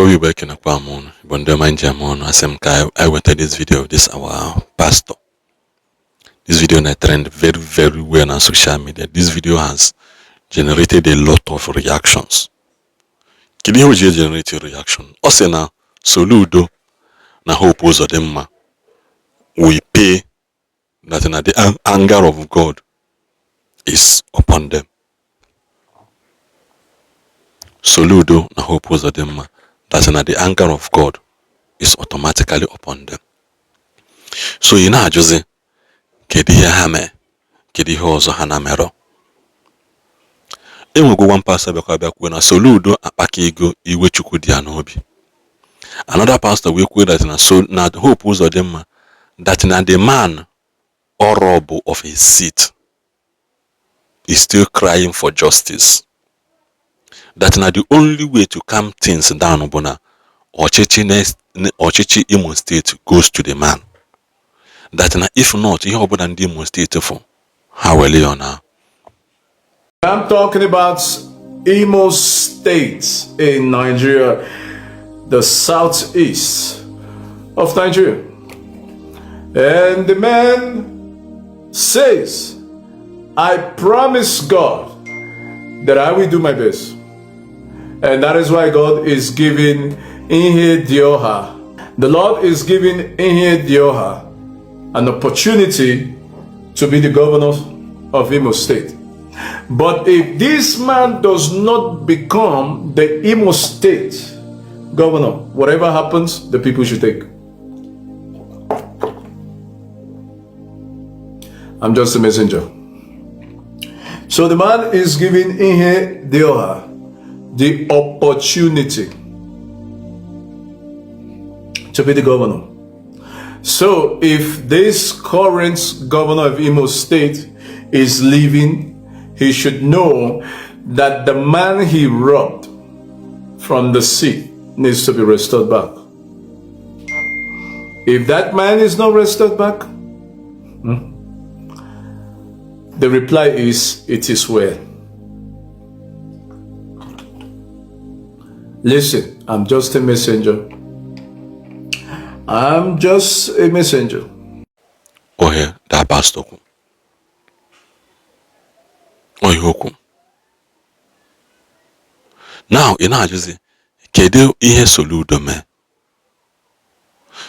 Igbo we working a moon, Bondo Manjamon, Asemka. I went to this video of this our pastor. This video na trend very well on social media. This video has generated a lot of reactions. Kidi ho generate reaction. Ose na Soludo na hope Uzodinma we pay that na the anger of God is upon them. Soludo na hope Uzodinma that na the anger of God is automatically upon them. So you know Jose kedi ihe ha mee, kedi ihe ọzọ ha na mero. Enwego one pastor bịakwa na Soludo akpaka ego iwe Chukwu dị ya n'obi. Another pastor we kwuo that na hope Uzodinma that na the man honorable of his seat is still crying for justice. That na the only way to calm things down bụ na ọchịchị Imo State goes to the man. That na if not, ihe ọbụla ndị Imo State for how will you now? I'm talking about Imo State in Nigeria, the southeast of Nigeria. And the man says, I promise God that I will do my best. And that is why God is giving Ihe Dioha. The Lord is giving Ihe Dioha an opportunity to be the governor of Imo State. But if this man does not become the Imo State governor, whatever happens, the people should take. I'm just a messenger. So the man is giving Ihe Dioha the opportunity to be the governor. So if this current governor of Imo State is leaving, he should know that the man he robbed from the seat needs to be restored back. If that man is not restored back, the reply is, it is well. Listen, I'm just a messenger. I'm just a messenger. Oh yeah, that pastor. Oh you. Now you know just kedu ihe Soludo me.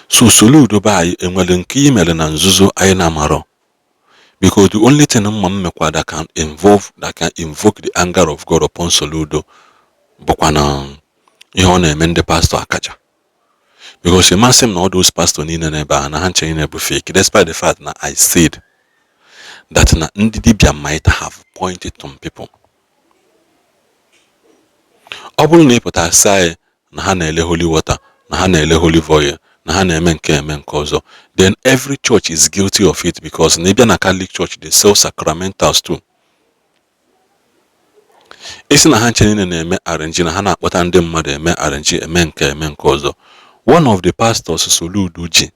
So Soludo ba enwere nke imere na nzuzo anyị na maro. Because the only thing mmekwa that can invoke the anger of God upon Soludo bụkwa na ihe ọ na-eme ndị pastor akaja. Because you must know all those pastors in neba and hanche in fake, despite the fact that I said that na Ndidibia might have pointed to people. Obul ne put aside na ha na ele holy water, na ha na ele holy oil, na ha na eme nke ọzọ. Then every church is guilty of it because Nibia na Catholic Church they sell sacramentals too. Isi na hanche in na-eme arrange na ha na-akpọta ndị mmadụ eme arrange eme nke ọzọ. One of the pastors, Soludo G,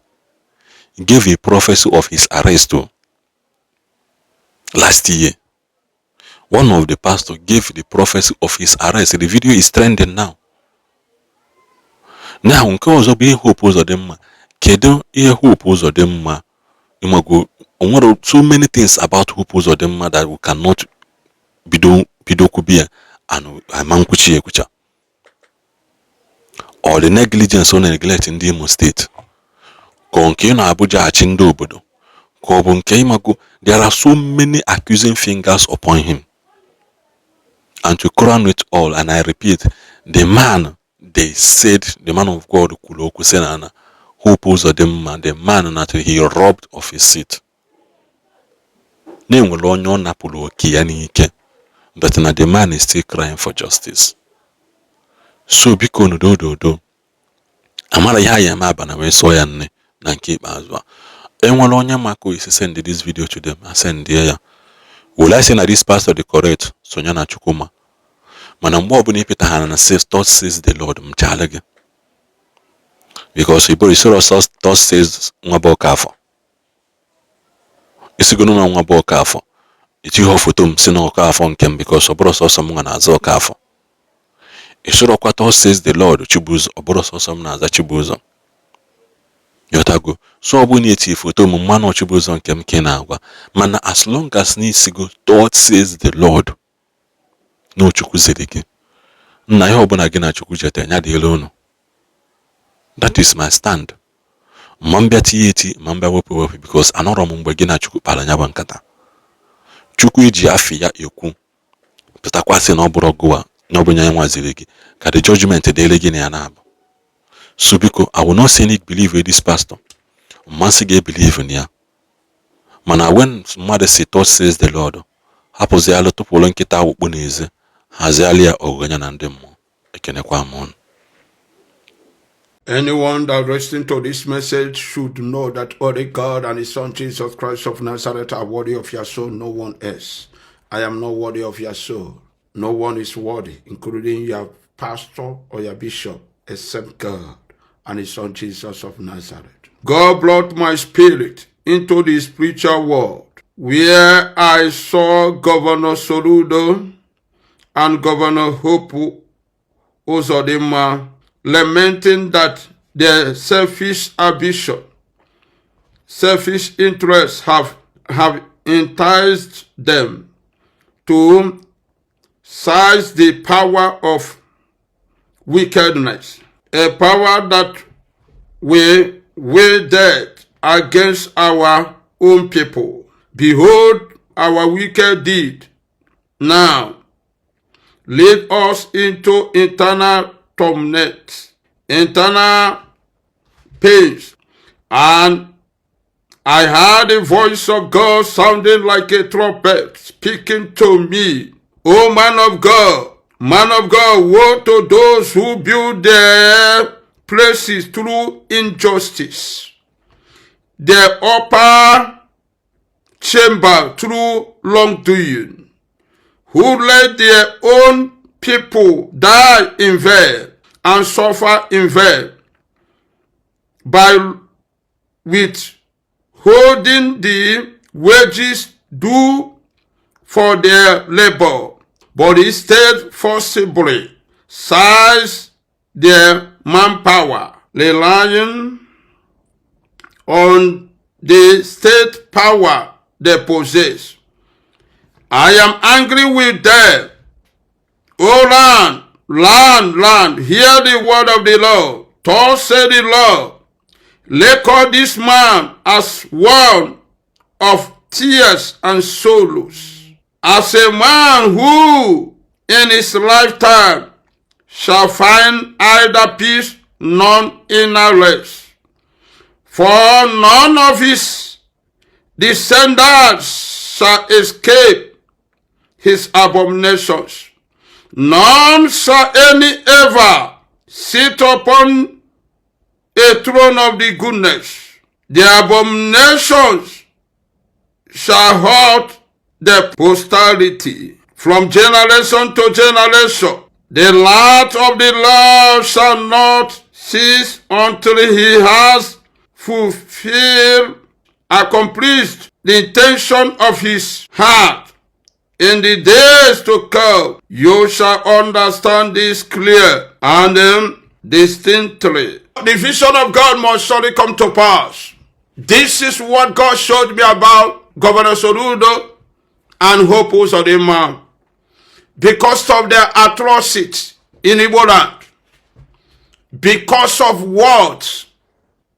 gave a prophecy of his arrest last year. One of the pastors gave the prophecy of his arrest. The video is trending now. Now, nke ọzọ bụ ihe hope Uzodinma. Kedu ihe hope Uzodinma? There are so many things about hope Uzodinma that we cannot bido kubia and amankuchi ekucha. Or the negligence or neglect in the Imo State. There are so many accusing fingers upon him. And to crown it all, and I repeat, the man, they said, the man of God, Hope Uzodinma, the man that he robbed of his seat. But the man is still crying for justice. So biko do amara ya ya ma bana we so ya nne na nke ikpeazụ enwere onye mako isi send this video to them and send ya will I say na this pastor the correct sonya na Chukwuma mana mgbe ọbụla ipita ha na says the Lord mchala gị because Igbo is thus says nwa bụ ọkafọ isigono na nwa bụ ọkafọ iti ho foto m si na ọkafọ nke m because ọ bụrụ sọsọ m na azụ ọkafọ Ishorokwa thus says the Lord Chibuzo oboro sosom na aza Chibuzo. Yotago so obuni eti foto mu mmanụ Chibuzo nke m ke na-agwa mana as long as n'isigo thus says the Lord no Chukwu ziri gị nna ihe ọbụla gị na Chukwu jete nya dị elu unu. That is my stand. Mambia tieti mambia wepu because anọrọ m mgbe gị na Chukwu kpara nya bụ nkata. Chukwu iji afi ya ekwu pụtakwasị na ọ bụrụ gụwa na ọ bụ nye nwaziri gị ka the judgment dịrị gị na ya na-abụ. So biko I will not say need believe in this pastor. Mmasị gị believe in ya. Mana when mmadụ si thus says the Lord hapụzi alụ tụpụrụ nkịta awụkpu n'ezi haziali ya ọgụganya na ndị mmụọ. Ekenekwa m unu. Anyone that listening to this message should know that only God and His Son Jesus Christ of Nazareth are worthy of your soul, no one else. I am not worthy of your soul. No one is worthy, including your pastor or your bishop, except God and His Son Jesus of Nazareth. God brought my spirit into the spiritual world, where I saw Governor Soludo and Governor Uzodinma lamenting that their selfish ambition, selfish interests have enticed them to seize the power of wickedness, a power that will death against our own people. Behold, our wicked deed now lead us into eternal torment, internal pains. And I heard the voice of God sounding like a trumpet speaking to me. O man of God, woe to those who build their places through injustice, their upper chamber through wrongdoing, who let their own people die in vain and suffer in vain by withholding the wages due for their labor, but instead forcibly seize their manpower, relying on the state power they possess. I am angry with them. O land, hear the word of the Lord. Thus said the Lord, record this man as one of tears and sorrows, as a man who in his lifetime shall find either peace nor inner rest. For none of his descendants shall escape his abominations. None shall any ever sit upon a throne of the goodness. The abominations shall haunt the posterity from generation to generation. The light of the Lord shall not cease until he has accomplished the intention of his heart. In the days to come, you shall understand this clear and distinctly. The vision of God must surely come to pass. This is what God showed me about Governor Soludo and Uzodinma. Because of their atrocities in Igbo land, because of what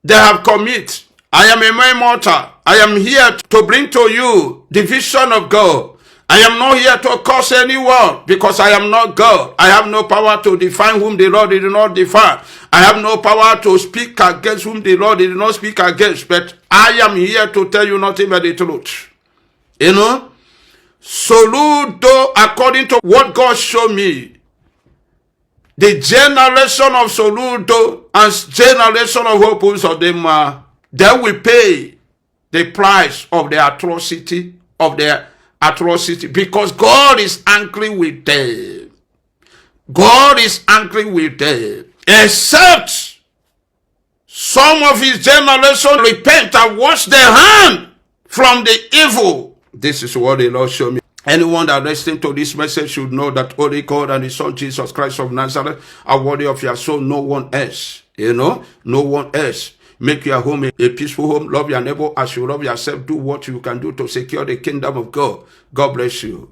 they have committed, I am a mere mortal. I am here to bring to you the vision of God. I am not here to curse anyone because I am not God. I have no power to define whom the Lord did not define. I have no power to speak against whom the Lord did not speak against. But I am here to tell you nothing but the truth. You know, Soludo, according to what God showed me, the generation of Soludo and generation of Uzodinma, they will pay the price of the atrocity because God is angry with them. God is angry with them. Except some of his generation repent and wash their hand from the evil. This is what the Lord showed me. Anyone that listening to this message should know that only God and His Son Jesus Christ of Nazareth are worthy of your soul. No one else. No one else. Make your home a peaceful home. Love your neighbor as you love yourself. Do what you can do to secure the kingdom of God. God bless you.